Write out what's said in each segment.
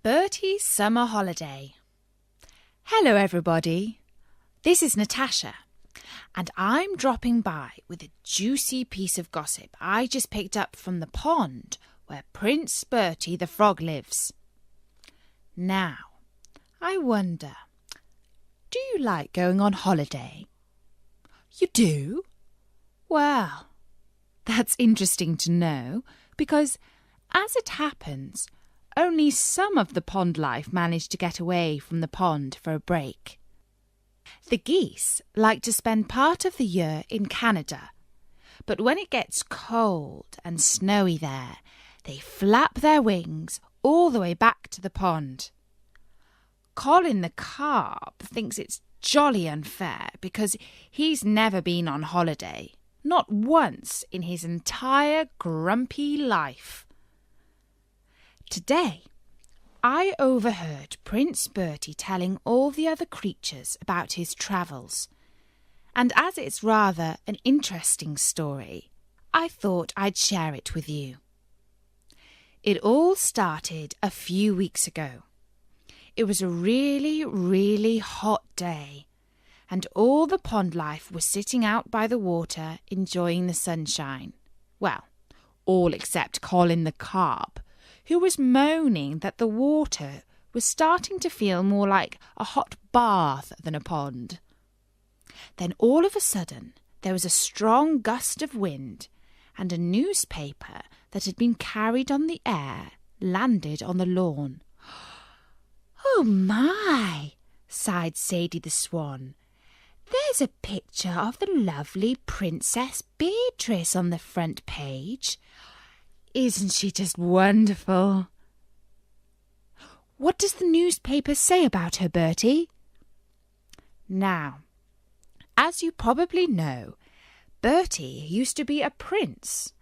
Bertie's Summer Holiday. Hello everybody, this is Natasha and I'm dropping by with a juicy piece of gossip I just picked up from the pond where Prince Bertie the frog lives. Now, I wonder, do you like going on holiday? You do? Well, that's interesting to know because, as it happens, only some of the pond life manage to get away from the pond for a break. The geese like to spend part of the year in Canada, but when it gets cold and snowy there, they flap their wings all the way back to the pond. Colin the carp thinks it's jolly unfair because he's never been on holiday, not once in his entire grumpy life. Today, I overheard Prince Bertie telling all the other creatures about his travels, and as it's rather an interesting story, I thought I'd share it with you. It all started a few weeks ago. It was a really hot day, and all the pond life was sitting out by the water enjoying the sunshine. Well, all except Colin the carp, who was moaning that the water was starting to feel more like a hot bath than a pond. Then all of a sudden there was a strong gust of wind, and a newspaper that had been carried on the air landed on the lawn. "Oh my!" sighed Sadie the swan. "There's a picture of the lovely Princess Beatrice on the front page. Isn't she just wonderful?" "What does the newspaper say about her, Bertie?" Now, as you probably know, Bertie used to be a prince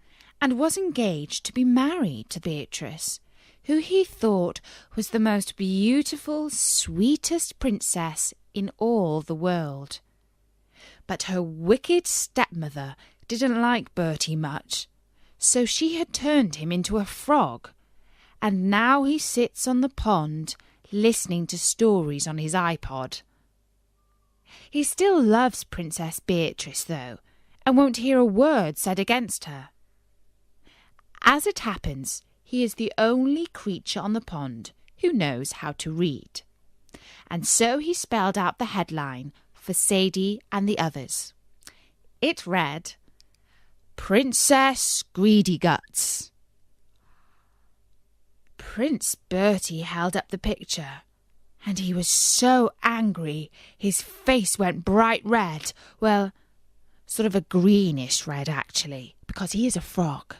and was engaged to be married to Beatrice, who he thought was the most beautiful, sweetest princess in all the world. But her wicked stepmother didn't like Bertie much, so she had turned him into a frog, and now he sits on the pond listening to stories on his iPod. He still loves Princess Beatrice, though, and won't hear a word said against her. As it happens, he is the only creature on the pond who knows how to read. And so he spelled out the headline for Sadie and the others. It read, "Princess Greedy Guts." Prince Bertie held up the picture, and he was so angry his face went bright red. Well, sort of a greenish red actually, because he is a frog.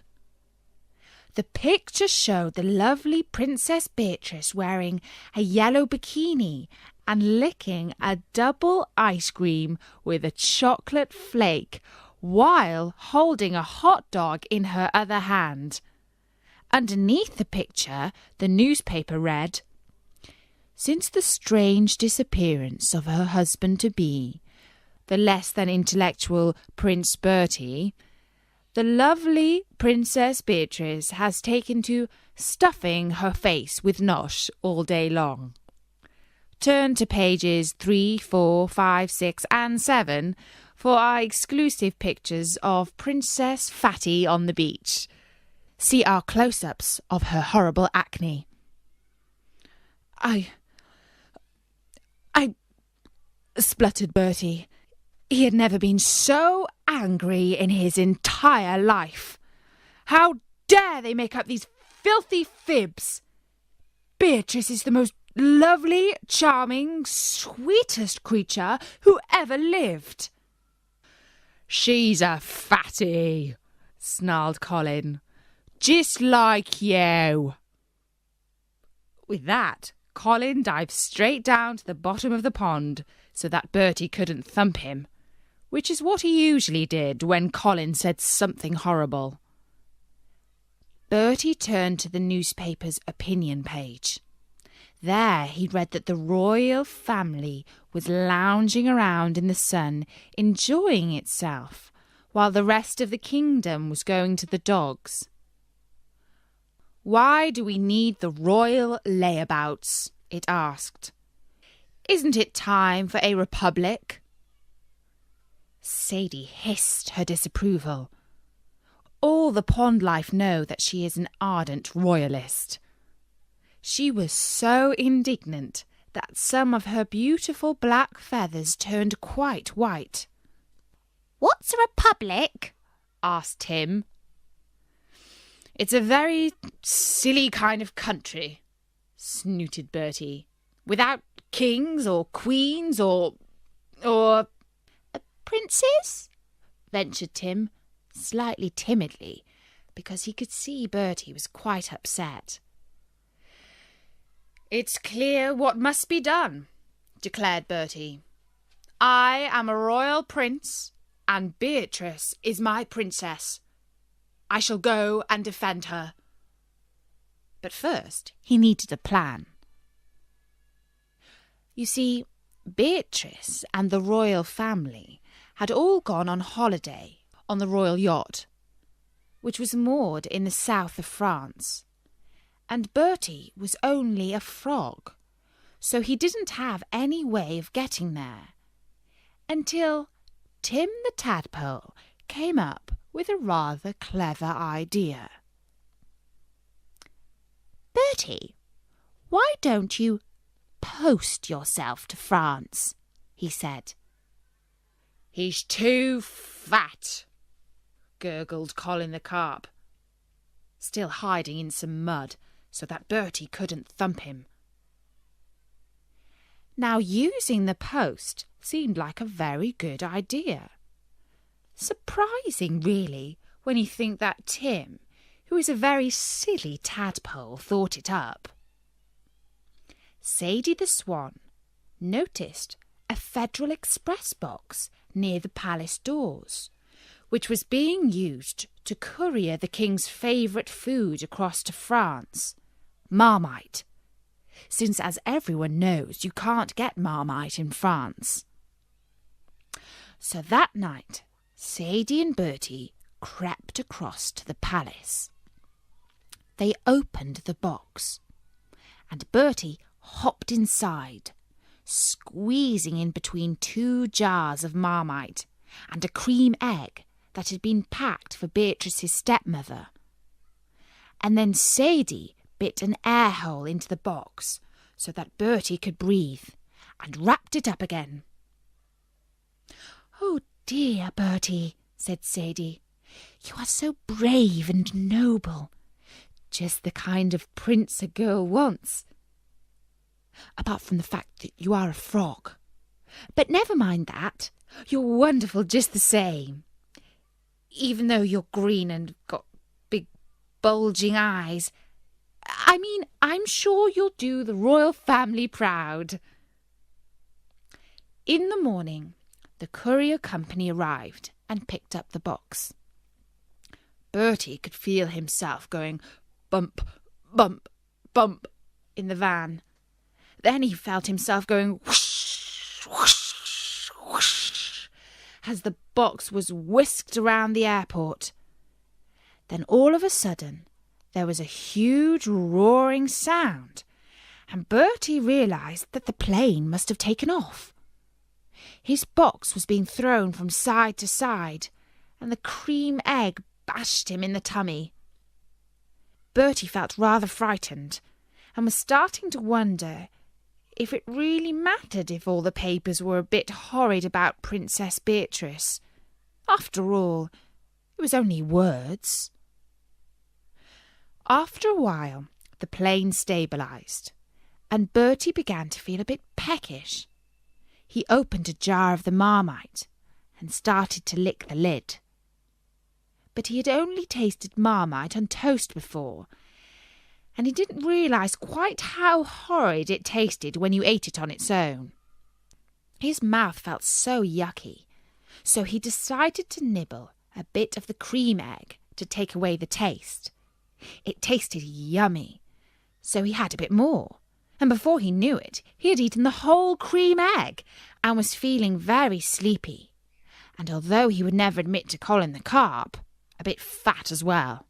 The picture showed the lovely Princess Beatrice wearing a yellow bikini and licking a double ice cream with a chocolate flake while holding a hot dog in her other hand. Underneath the picture, the newspaper read, "Since the strange disappearance of her husband-to-be, the less than intellectual Prince Bertie, the lovely Princess Beatrice has taken to stuffing her face with nosh all day long." Turn to pages 3, 4, 5, 6 and 7 for our exclusive pictures of Princess Fatty on the beach. See our close-ups of her horrible acne. I spluttered Bertie. He had never been so angry in his entire life. How dare they make up these filthy fibs? Beatrice is the most lovely, charming, sweetest creature who ever lived. "She's a fatty," snarled Colin. "Just like you." With that, Colin dived straight down to the bottom of the pond so that Bertie couldn't thump him, which is what he usually did when Colin said something horrible. Bertie turned to the newspaper's opinion page. There he read that the royal family was lounging around in the sun, enjoying itself, while the rest of the kingdom was going to the dogs. Why do we need the royal layabouts? It asked. Isn't it time for a republic? Sadie hissed her disapproval. All the pond life know that she is an ardent royalist. She was so indignant that some of her beautiful black feathers turned quite white. "What's a republic?" asked Tim. "It's a very silly kind of country," snooted Bertie. "Without kings or queens or princes?" ventured Tim, slightly timidly, because he could see Bertie was quite upset. "It's clear what must be done," declared Bertie. "I am a royal prince, and Beatrice is my princess. I shall go and defend her." But first he needed a plan. You see, Beatrice and the royal family had all gone on holiday on the royal yacht, which was moored in the south of France, and Bertie was only a frog, so he didn't have any way of getting there, until Tim the Tadpole came up with a rather clever idea. "Bertie, why don't you post yourself to France?" he said. "He's too fat," gurgled Colin the Carp, still hiding in some mud so that Bertie couldn't thump him. Now, using the post seemed like a very good idea. Surprising, really, when you think that Tim, who is a very silly tadpole, thought it up. Sadie the Swan noticed a Federal Express box near the palace doors, which was being used to courier the king's favourite food across to France, Marmite, since, as everyone knows, you can't get Marmite in France. So that night, Sadie and Bertie crept across to the palace. They opened the box, and Bertie hopped inside, squeezing in between 2 jars of Marmite and a cream egg that had been packed for Beatrice's stepmother. And then Sadie bit an air hole into the box so that Bertie could breathe, and wrapped it up again. "Oh dear, Bertie," said Sadie, "you are so brave and noble. Just the kind of prince a girl wants. Apart from the fact that you are a frog. But never mind that. You're wonderful just the same. Even though you're green and got big bulging eyes. I mean, I'm sure you'll do the royal family proud." In the morning, the courier company arrived and picked up the box. Bertie could feel himself going bump, bump, bump in the van. Then he felt himself going whoosh, whoosh, whoosh, as the box was whisked around the airport. Then all of a sudden, there was a huge roaring sound, and Bertie realised that the plane must have taken off. His box was being thrown from side to side, and the cream egg bashed him in the tummy. Bertie felt rather frightened, and was starting to wonder if it really mattered if all the papers were a bit horrid about Princess Beatrice. After all, it was only words. After a while, the plane stabilised, and Bertie began to feel a bit peckish. He opened a jar of the Marmite and started to lick the lid. But he had only tasted Marmite on toast before, and he didn't realise quite how horrid it tasted when you ate it on its own. His mouth felt so yucky, so he decided to nibble a bit of the cream egg to take away the taste. It tasted yummy, so he had a bit more, and before he knew it, he had eaten the whole cream egg and was feeling very sleepy, and although he would never admit to Colin the Carp, a bit fat as well.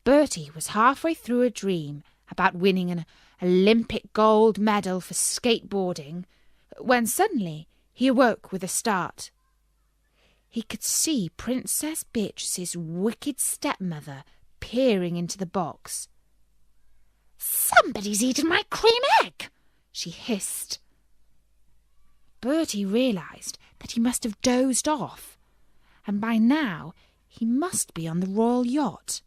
Bertie was halfway through a dream about winning an Olympic gold medal for skateboarding when suddenly he awoke with a start. He could see Princess Beatrice's wicked stepmother peering into the box. "Somebody's eaten my cream egg," she hissed. Bertie realised that he must have dozed off, and by now he must be on the royal yacht.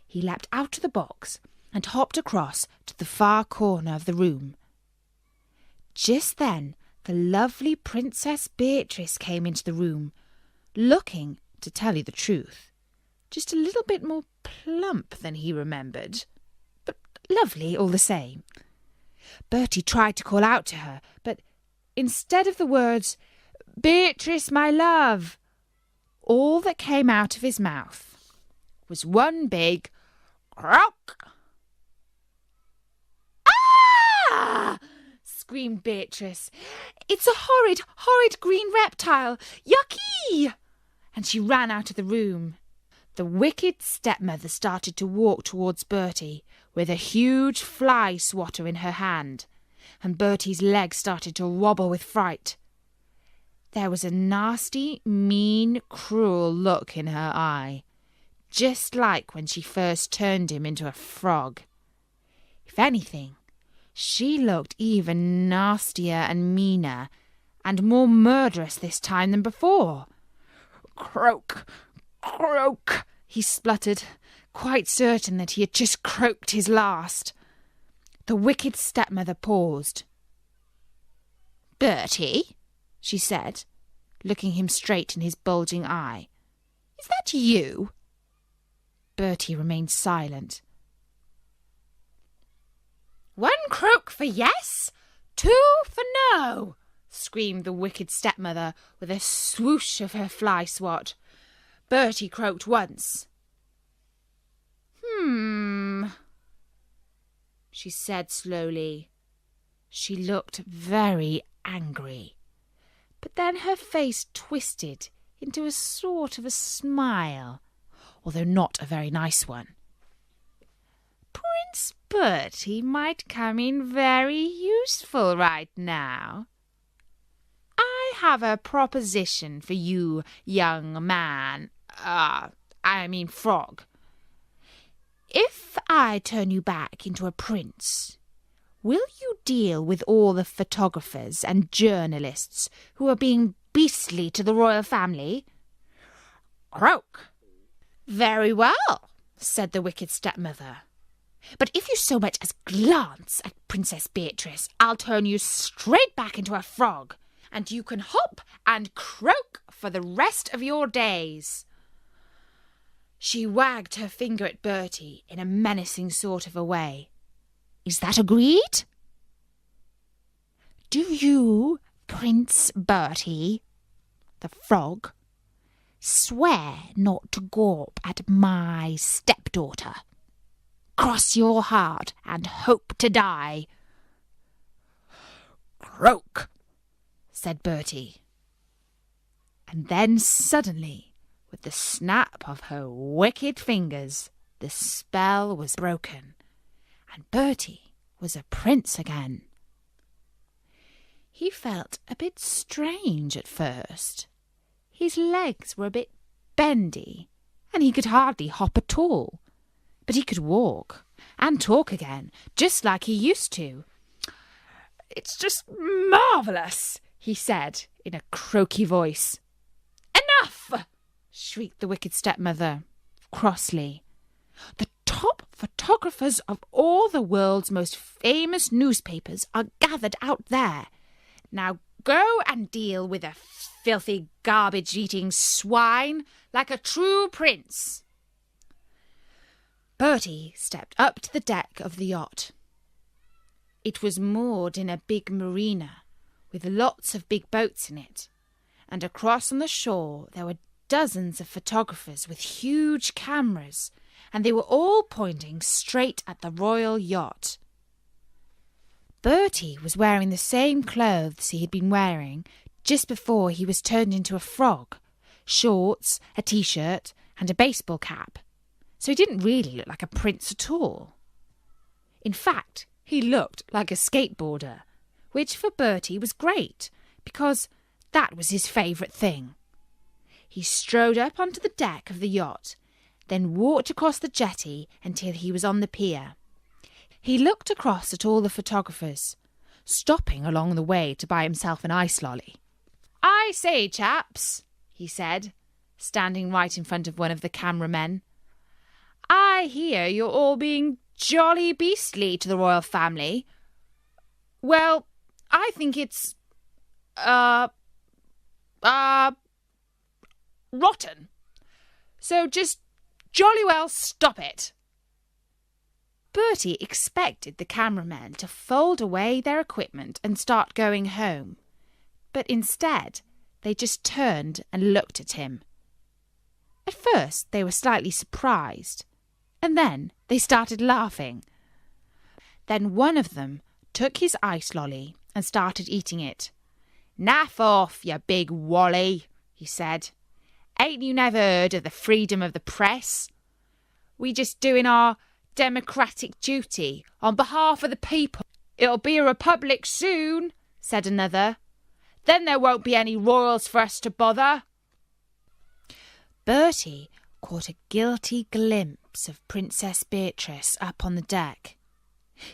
He leapt out of the box and hopped across to the far corner of the room. Just then the lovely Princess Beatrice came into the room, looking, to tell you the truth, just a little bit more plump than he remembered, but lovely all the same. Bertie tried to call out to her, but instead of the words, "Beatrice, my love," all that came out of his mouth was one big croak. "Ah!" screamed Beatrice. "It's a horrid, horrid green reptile! Yucky!" And she ran out of the room. The wicked stepmother started to walk towards Bertie with a huge fly swatter in her hand, and Bertie's legs started to wobble with fright. There was a nasty, mean, cruel look in her eye, just like when she first turned him into a frog. If anything, she looked even nastier and meaner, and more murderous this time than before. "Croak, croak," he spluttered, quite certain that he had just croaked his last. The wicked stepmother paused. "Bertie," she said, looking him straight in his bulging eye, "is that you?" Bertie remained silent. "One croak for yes, two for no," screamed the wicked stepmother with a swoosh of her fly swat. Bertie croaked once. She said slowly. She looked very angry, but then her face twisted into a sort of a smile, although not a very nice one. "Prince Bertie might come in very useful right now. I have a proposition for you, young man. Frog. If I turn you back into a prince, will you deal with all the photographers and journalists who are being beastly to the royal family?" "Croak." "Very well," said the wicked stepmother. "But if you so much as glance at Princess Beatrice, I'll turn you straight back into a frog, and you can hop and croak for the rest of your days." She wagged her finger at Bertie in a menacing sort of a way. "Is that agreed?" "Do you, Prince Bertie," the frog, "swear not to gawp at my stepdaughter? Cross your heart and hope to die." "Croak," said Bertie. And then suddenly, with the snap of her wicked fingers, the spell was broken, and Bertie was a prince again. He felt a bit strange at first. His legs were a bit bendy, and he could hardly hop at all. But he could walk and talk again, just like he used to. "It's just marvellous," he said in a croaky voice. "Enough!" shrieked the wicked stepmother crossly. "The top photographers of all the world's most famous newspapers are gathered out there. Now go and deal with a filthy garbage-eating swine like a true prince." Bertie stepped up to the deck of the yacht. It was moored in a big marina with lots of big boats in it, and across on the shore there were dozens of photographers with huge cameras, and they were all pointing straight at the royal yacht. Bertie was wearing the same clothes he had been wearing just before he was turned into a frog, shorts, a t-shirt, and a baseball cap. so he didn't really look like a prince at all. In fact, he looked like a skateboarder, which for Bertie was great, because that was his favourite thing. He strode up onto the deck of the yacht, then walked across the jetty until he was on the pier. He looked across at all the photographers, stopping along the way to buy himself an ice lolly. "I say, chaps," he said, standing right in front of one of the cameramen. "I hear you're all being jolly beastly to the royal family. Well, I think it's, rotten. So just jolly well stop it." Bertie expected the cameramen to fold away their equipment and start going home, but instead they just turned and looked at him. At first they were slightly surprised, and then they started laughing. Then one of them took his ice lolly and started eating it. "Naff off, you big wally," he said. "Ain't you never heard of the freedom of the press? We just doing our democratic duty on behalf of the people." "It'll be a republic soon," said another. "Then there won't be any royals for us to bother." Bertie caught a guilty glimpse of Princess Beatrice up on the deck.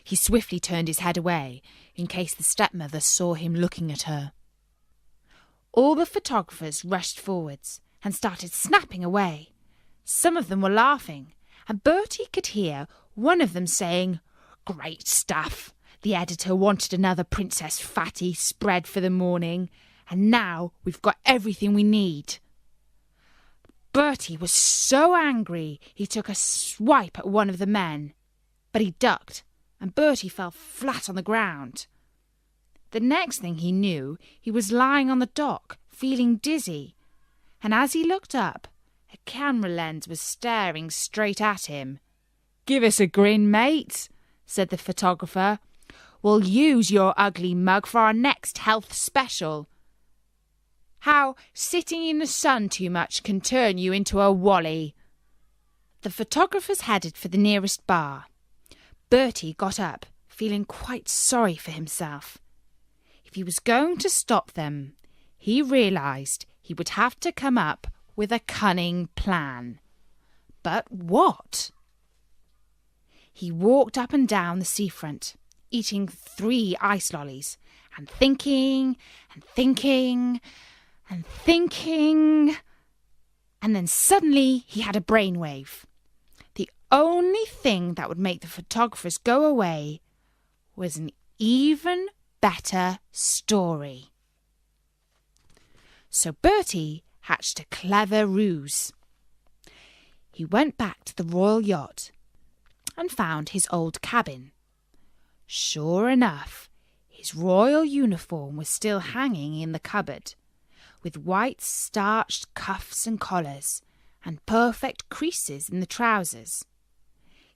He swiftly turned his head away in case the stepmother saw him looking at her. All the photographers rushed forwards and started snapping away. Some of them were laughing, and Bertie could hear one of them saying, "Great stuff. The editor wanted another Princess Fatty spread for the morning, and now we've got everything we need." Bertie was so angry he took a swipe at one of the men, but he ducked, and Bertie fell flat on the ground. The next thing he knew, he was lying on the dock, feeling dizzy, and as he looked up, a camera lens was staring straight at him. "Give us a grin, mate," said the photographer. "We'll use your ugly mug for our next health special. How sitting in the sun too much can turn you into a wally." The photographers headed for the nearest bar. Bertie got up, feeling quite sorry for himself. If he was going to stop them, he realised he would have to come up with a cunning plan. But what? He walked up and down the seafront, eating 3 ice lollies, and thinking, and thinking, and thinking, and then suddenly he had a brainwave. The only thing that would make the photographers go away was an even better story. So Bertie hatched a clever ruse. He went back to the royal yacht and found his old cabin. Sure enough, his royal uniform was still hanging in the cupboard, with white starched cuffs and collars and perfect creases in the trousers.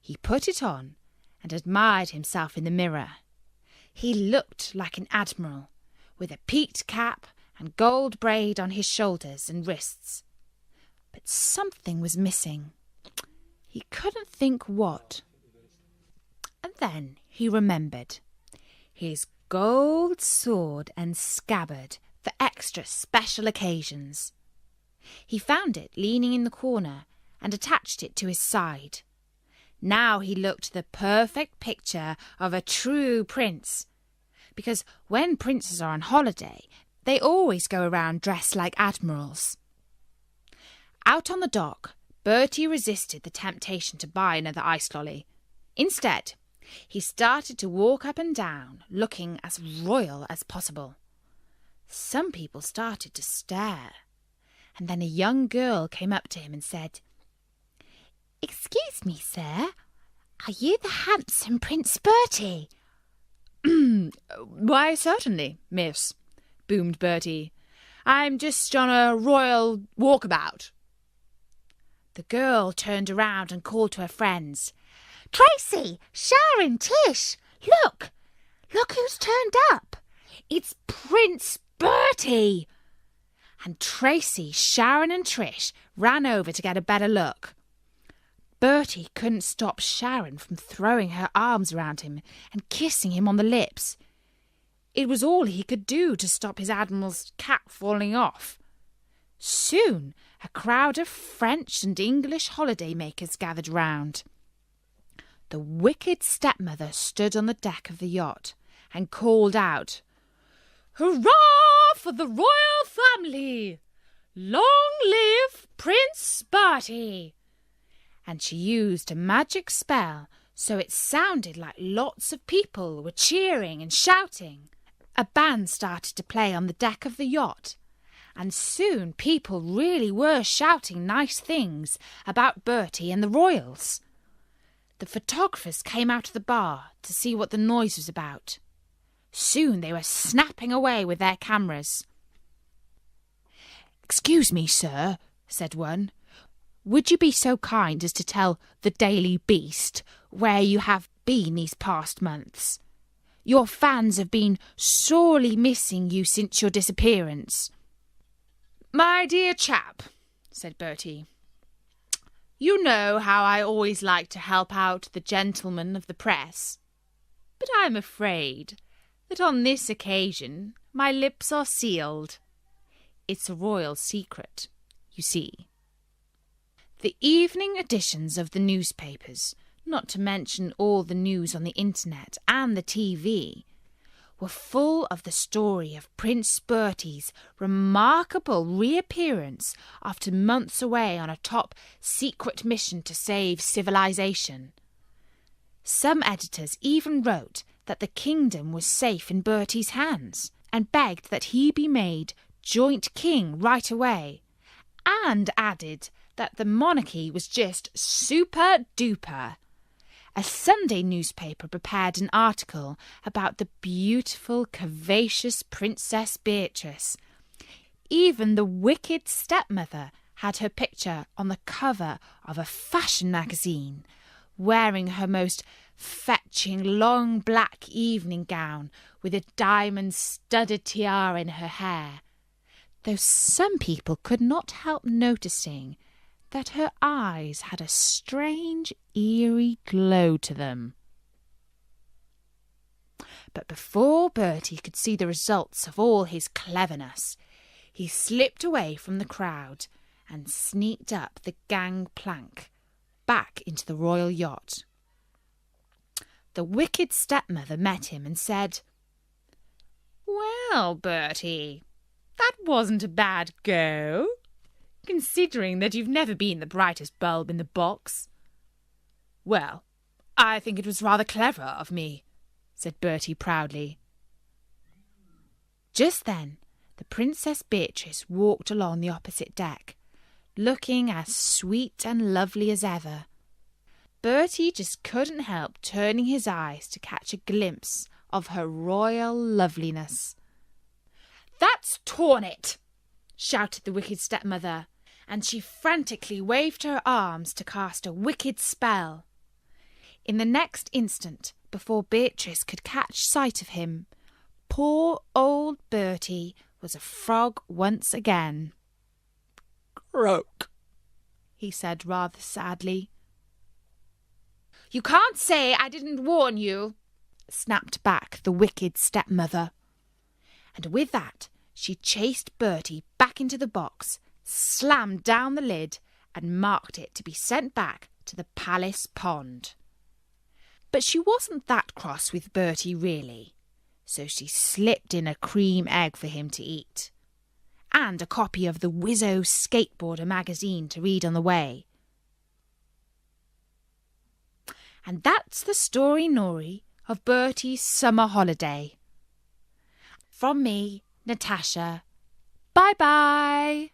He put it on and admired himself in the mirror. He looked like an admiral, with a peaked cap and gold braid on his shoulders and wrists. But something was missing. He couldn't think what. And then he remembered. His gold sword and scabbard for extra special occasions. He found it leaning in the corner and attached it to his side. Now he looked the perfect picture of a true prince, because when princes are on holiday, they always go around dressed like admirals. Out on the dock, Bertie resisted the temptation to buy another ice lolly. Instead, he started to walk up and down, looking as royal as possible. Some people started to stare, and then a young girl came up to him and said, "Excuse me, sir, are you the handsome Prince Bertie?" "Why, certainly, miss," boomed Bertie. "I'm just on a royal walkabout." The girl turned around and called to her friends, "Tracy, Sharon, Tish, look! Look who's turned up! It's Prince Bertie!" And Tracy, Sharon and Trish ran over to get a better look. Bertie couldn't stop Sharon from throwing her arms around him and kissing him on the lips. It was all he could do to stop his Admiral's cap falling off. Soon a crowd of French and English holiday-makers gathered round. The wicked stepmother stood on the deck of the yacht and called out, "Hurrah for the royal family! Long live Prince Bertie!" And she used a magic spell so it sounded like lots of people were cheering and shouting. A band started to play on the deck of the yacht, and soon people really were shouting nice things about Bertie and the royals. The photographers came out of the bar to see what the noise was about. Soon they were snapping away with their cameras. "Excuse me, sir," said one. "Would you be so kind as to tell the Daily Beast where you have been these past months? Your fans have been sorely missing you since your disappearance." "My dear chap," said Bertie, "you know how I always like to help out the gentlemen of the press, but I'm afraid that on this occasion my lips are sealed. It's a royal secret, you see." The evening editions of the newspapers, not to mention all the news on the internet and the TV, were full of the story of Prince Bertie's remarkable reappearance after months away on a top secret mission to save civilization. Some editors even wrote that the kingdom was safe in Bertie's hands and begged that he be made joint king right away, and added that the monarchy was just super duper. A Sunday newspaper prepared an article about the beautiful, curvaceous Princess Beatrice. Even the wicked stepmother had her picture on the cover of a fashion magazine, wearing her most fetching long black evening gown with a diamond-studded tiara in her hair, though some people could not help noticing that her eyes had a strange, eerie glow to them. But before Bertie could see the results of all his cleverness, he slipped away from the crowd and sneaked up the gangplank back into the royal yacht. The wicked stepmother met him and said, "Well, Bertie, that wasn't a bad go, considering that you've never been the brightest bulb in the box." "Well, I think it was rather clever of me," said Bertie proudly. Just then, the Princess Beatrice walked along the opposite deck, looking as sweet and lovely as ever. Bertie just couldn't help turning his eyes to catch a glimpse of her royal loveliness. "That's torn it!" shouted the wicked stepmother, and she frantically waved her arms to cast a wicked spell. In the next instant, before Beatrice could catch sight of him, poor old Bertie was a frog once again. "Croak," he said rather sadly. "You can't say I didn't warn you," snapped back the wicked stepmother. And with that, she chased Bertie back into the box, slammed down the lid, and marked it to be sent back to the palace pond. But she wasn't that cross with Bertie, really, so she slipped in a cream egg for him to eat, and a copy of the Wizzo Skateboarder magazine to read on the way. And that's the story, Nori, of Bertie's summer holiday. From me, Natasha. Bye-bye.